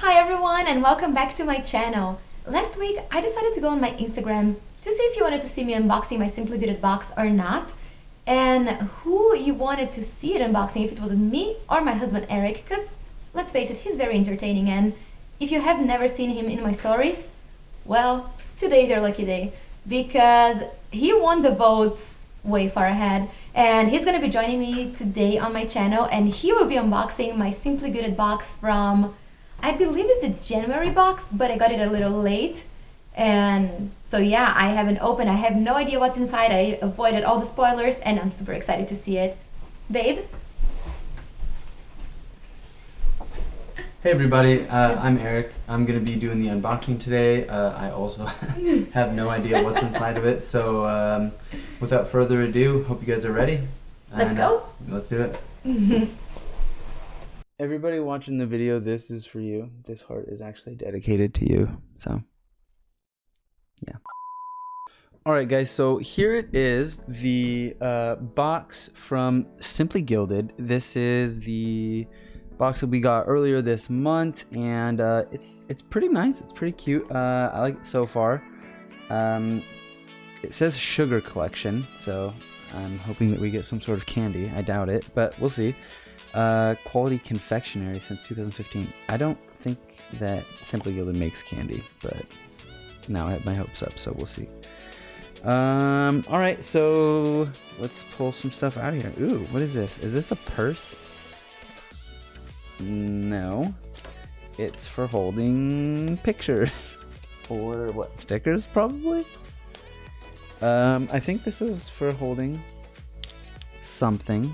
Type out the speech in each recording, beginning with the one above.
Hi everyone and welcome back to my channel. Last week I decided to go on my Instagram to see if you wanted to see me unboxing my Simply Gilded box or not, and who you wanted to see it unboxing, if it was me or my husband Eric, because let's face it, he's very entertaining, and if you have never seen him in my stories, well, today's your lucky day because he won the votes way far ahead, and he's gonna be joining me today on my channel, and he will be unboxing my Simply Gilded box from, I believe it's the January box, but I got it a little late. And so yeah, I haven't opened. I have no idea what's inside. I avoided all the spoilers and I'm super excited to see it. Babe? Hey everybody, I'm Eric. I'm going to be doing the unboxing today. I also have no idea what's inside of it. So without further ado, hope you guys are ready. Let's go. Let's do it. Everybody watching the video, this is for you. This heart is actually dedicated to you. So, yeah. Alright guys, so here it is, the box from Simply Gilded. This is the box that we got earlier this month, and it's pretty nice. It's pretty cute. I like it so far. It says sugar collection, so I'm hoping that we get some sort of candy. I doubt it, but we'll see. Quality confectionery since 2015. I don't think that Simply Gilded makes candy, but now I have my hopes up, so we'll see. Alright, so let's pull some stuff out of here. Ooh, what is this? Is this a purse? No. It's for holding pictures. Or what? Stickers, probably? I think this is for holding something.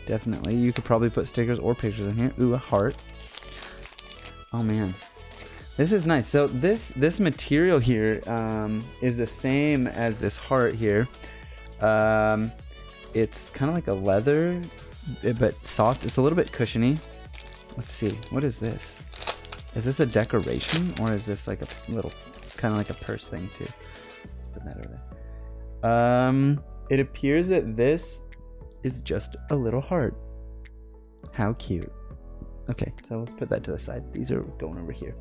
Definitely. You could probably put stickers or pictures in here. Ooh, a heart. Oh man. This is nice. So this material here is the same as this heart here. It's kind of like a leather, but soft. It's a little bit cushiony. Let's see. What is this? Is this a decoration or is this like a little, kind of like a purse thing too? Let's put that over there. It appears that this is just a little heart. How cute. Okay, so let's put that to the side. These are going over here.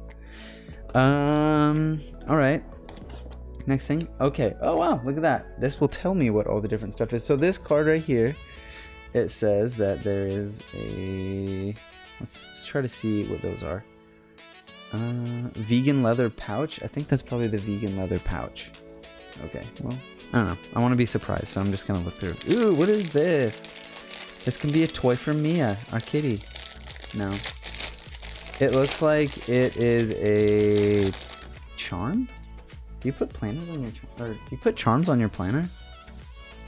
All right. Next thing. Okay. Oh wow, look at that. This will tell me what all the different stuff is. So this card right here, it says that there is a, let's try to see what those are. Vegan leather pouch. I think that's probably the vegan leather pouch. Okay, well, I don't know. I want to be surprised, so I'm just going to look through. Ooh, what is this? This can be a toy for Mia, our kitty. No. It looks like it is a charm? Do you put planners on your or do you put charms on your planner?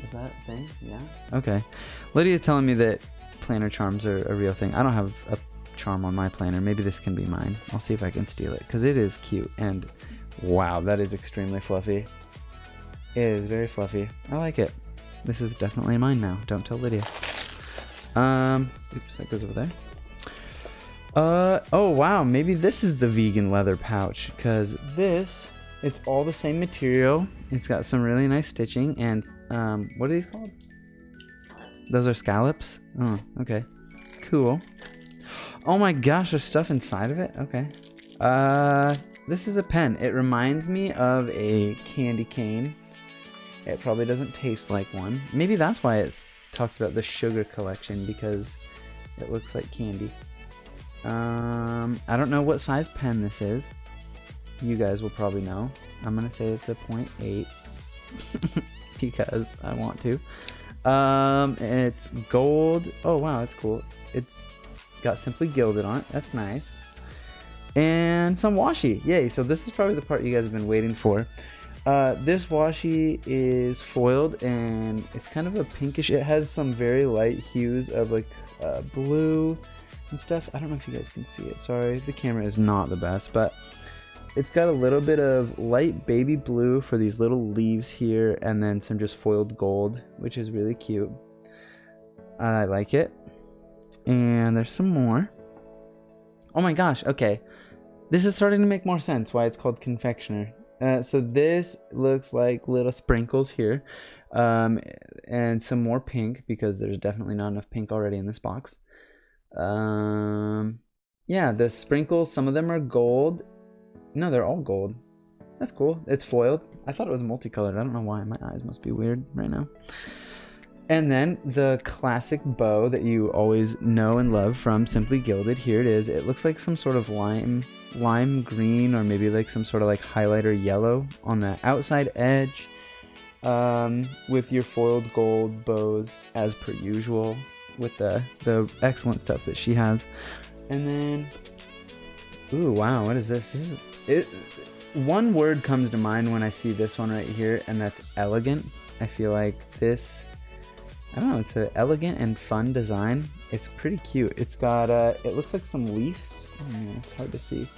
Is that a thing? Yeah. Okay. Lydia's telling me that planner charms are a real thing. I don't have a charm on my planner. Maybe this can be mine. I'll see if I can steal it because it is cute. And wow, that is extremely fluffy. It is very fluffy. I like it. This is definitely mine now. Don't tell Lydia. Oops, that goes over there. Oh wow, maybe this is the vegan leather pouch, because this, it's all the same material. It's got some really nice stitching, and what are these called? Scallops. Those are scallops? Oh, okay. Cool. Oh my gosh, there's stuff inside of it? Okay. This is a pen. It reminds me of a candy cane. It probably doesn't taste like one. Maybe that's why it talks about the sugar collection, because it looks like candy. I don't know what size pen this is. You guys will probably know. I'm gonna say it's a 0.8 because I want to. It's gold. Oh wow, that's cool. It's got Simply Gilded on it. That's nice. And some washi. Yay! So this is probably the part you guys have been waiting for. This washi is foiled and it's kind of a pinkish. It has some very light hues of like blue and stuff. I don't know if you guys can see it. Sorry, the camera is not the best, but it's got a little bit of light baby blue for these little leaves here, and then some just foiled gold, which is really cute. I like it. And there's some more. Oh my gosh, okay. This is starting to make more sense why it's called confectioner. So this looks like little sprinkles here, and some more pink because there's definitely not enough pink already in this box. Yeah, the sprinkles, some of them are gold. No, they're all gold. That's cool. It's foiled. I thought it was multicolored. I don't know why. My eyes must be weird right now. And then the classic bow that you always know and love from Simply Gilded. Here it is. It looks like some sort of lime green, or maybe like some sort of like highlighter yellow on the outside edge, with your foiled gold bows as per usual, with the excellent stuff that she has. And then, ooh, wow, what is this? This is it. One word comes to mind when I see this one right here, and that's elegant. I feel like this, I don't know, it's an elegant and fun design. It's pretty cute. It's got, it looks like some leaves. Oh man, it's hard to see.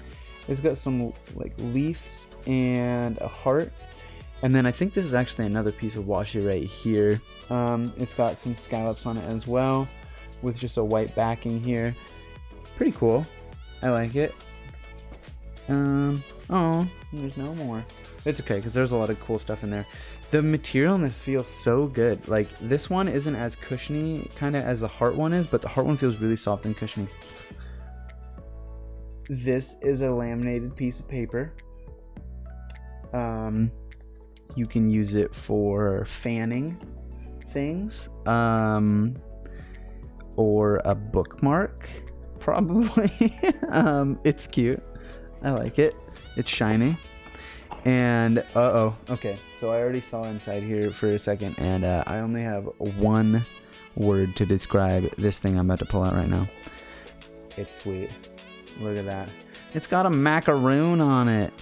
It's got some like leaves and a heart. And then I think this is actually another piece of washi right here. It's got some scallops on it as well, with just a white backing here. Pretty cool. I like it. Oh, there's no more. It's okay, because there's a lot of cool stuff in there. The material in this feels so good. Like, this one isn't as cushiony kind of as the heart one is, but the heart one feels really soft and cushiony. This is a laminated piece of paper. You can use it for fanning things, or a bookmark, probably. It's cute. I like it. It's shiny. And okay, so I already saw inside here for a second, and I only have one word to describe this thing I'm about to pull out right now. It's sweet. Look at that. It's got a macaroon on it.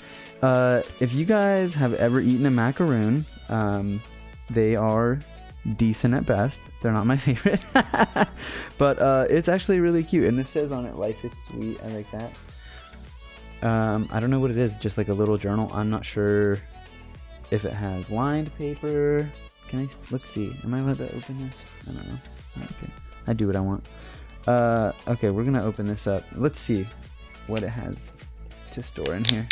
If you guys have ever eaten a macaroon, they are decent at best. They're not my favorite. But it's actually really cute, and this says on it, "Life is sweet." I like that. I don't know what it is, just like a little journal. I'm not sure if it has lined paper. Let's see. Am I allowed to open this? I don't know. Okay. I do what I want. Okay, we're gonna open this up. Let's see what it has to store in here.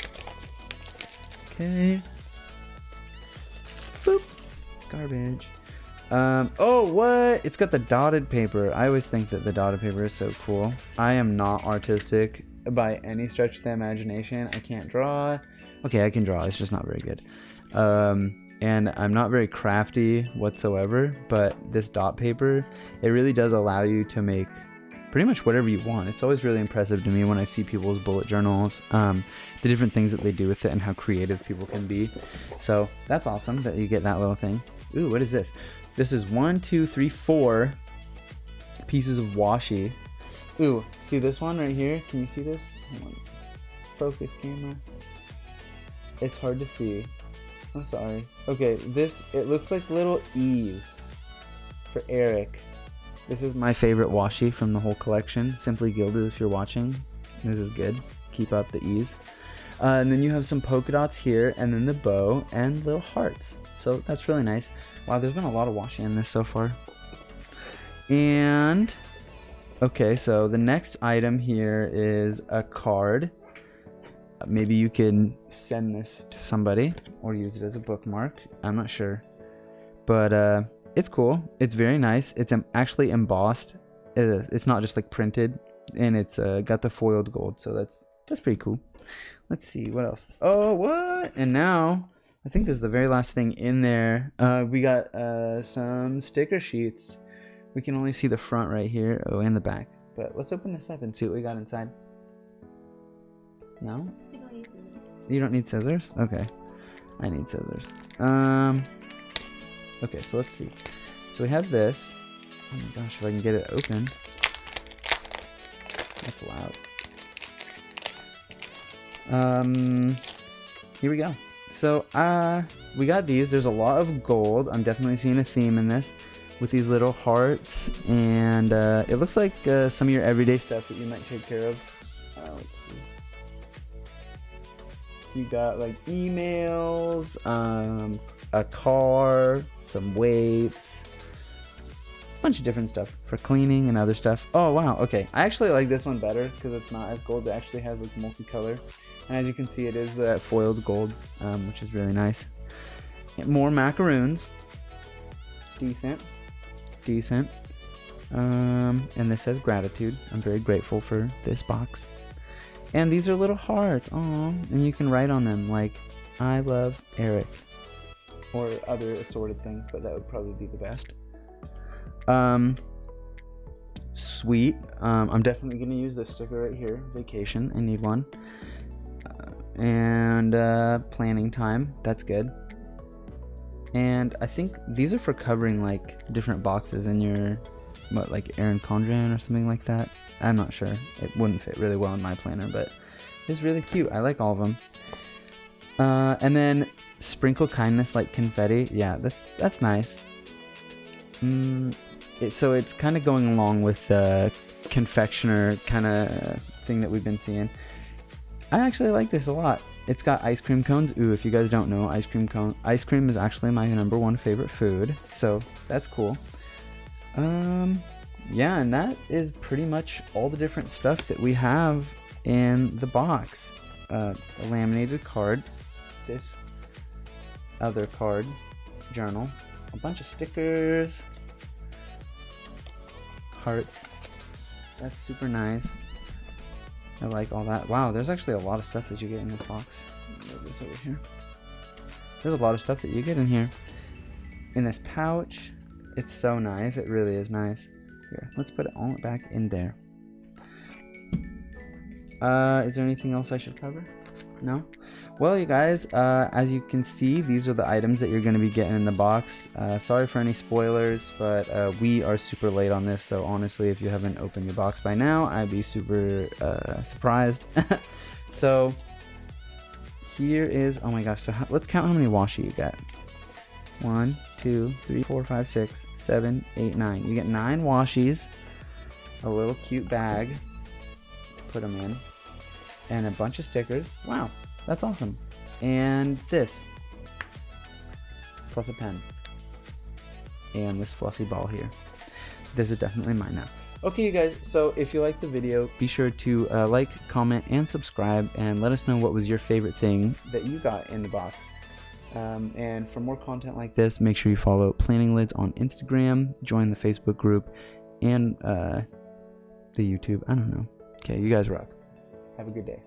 Okay. Boop. Garbage. Oh, what? It's got the dotted paper. I always think that the dotted paper is so cool. I am not artistic by any stretch of the imagination. I can't draw. Okay, I can draw. It's just not very good. And I'm not very crafty whatsoever, but this dot paper, it really does allow you to make pretty much whatever you want. It's always really impressive to me when I see people's bullet journals, the different things that they do with it and how creative people can be. So that's awesome that you get that little thing. Ooh, what is this? This is 1, 2, 3, 4 pieces of washi. Ooh, see this one right here? Can you see this? Hold on. Focus camera. It's hard to see. I'm sorry. Okay, it looks like little E's for Eric. This is my favorite washi from the whole collection. Simply Gilded, if you're watching. This is good. Keep up the E's. And then you have some polka dots here, and then the bow and little hearts. So that's really nice. Wow, there's been a lot of washi in this so far. And okay, so the next item here is a card. Maybe you can send this to somebody or use it as a bookmark. I'm not sure. But it's cool. It's very nice. It's actually embossed. It's not just like printed, and it's got the foiled gold. So that's pretty cool. Let's see what else. Oh, what? And now I think this is the very last thing in there. We got some sticker sheets. We can only see the front right here. Oh, and the back. But let's open this up and see what we got inside. No? You don't need scissors? Okay. I need scissors. Okay, so let's see. So we have this. Oh my gosh, if I can get it open. That's loud. Here we go. So, we got these. There's a lot of gold. I'm definitely seeing a theme in this with these little hearts. And it looks like some of your everyday stuff that you might take care of. Let's see. You got like emails, a car, some weights, a bunch of different stuff for cleaning and other stuff. Oh wow, okay. I actually like this one better because it's not as gold. It actually has like multicolor. And as you can see, it is that foiled gold, which is really nice. More macaroons. Decent. And this says gratitude. I'm very grateful for this box. And these are little hearts. Aw. And you can write on them like, I love Eric. Or other assorted things, but that would probably be the best. Sweet. I'm definitely going to use this sticker right here. Vacation. I need one. And planning time. That's good. And I think these are for covering like different boxes in your, what, like Erin Condren or something like that. I'm not sure. It wouldn't fit really well in my planner, but it's really cute. I like all of them. And then sprinkle kindness like confetti. Yeah, that's nice. So it's kind of going along with the confectioner kind of thing that we've been seeing. I actually like this a lot. It's got ice cream cones. Ooh, if you guys don't know, ice cream is actually my #1 favorite food. So that's cool. Yeah, and that is pretty much all the different stuff that we have in the box. A laminated card, this other card, journal, a bunch of stickers, hearts. That's super nice. I like all that. Wow, there's actually a lot of stuff that you get in this box. Move this over here. There's a lot of stuff that you get in here. In this pouch. It's so nice. It really is nice. Here, let's put it all back in there. Is there anything else I should cover? No? Well, you guys, as you can see, these are the items that you're going to be getting in the box. Sorry for any spoilers, but we are super late on this, so honestly, if you haven't opened your box by now, I'd be super surprised. So, here is, oh my gosh, so let's count how many washi you get. 1, 2, 3, 4, 5, 6, 7, 8, 9. You get 9 washis, a little cute bag to put them in, and a bunch of stickers. Wow. That's awesome. And this. Plus a pen. And this fluffy ball here. This is definitely mine now. Okay, you guys, so if you liked the video, be sure to like, comment, and subscribe, and let us know what was your favorite thing that you got in the box. And for more content like this, make sure you follow Planning Lids on Instagram, join the Facebook group, and the YouTube. I don't know. Okay, you guys rock. Have a good day.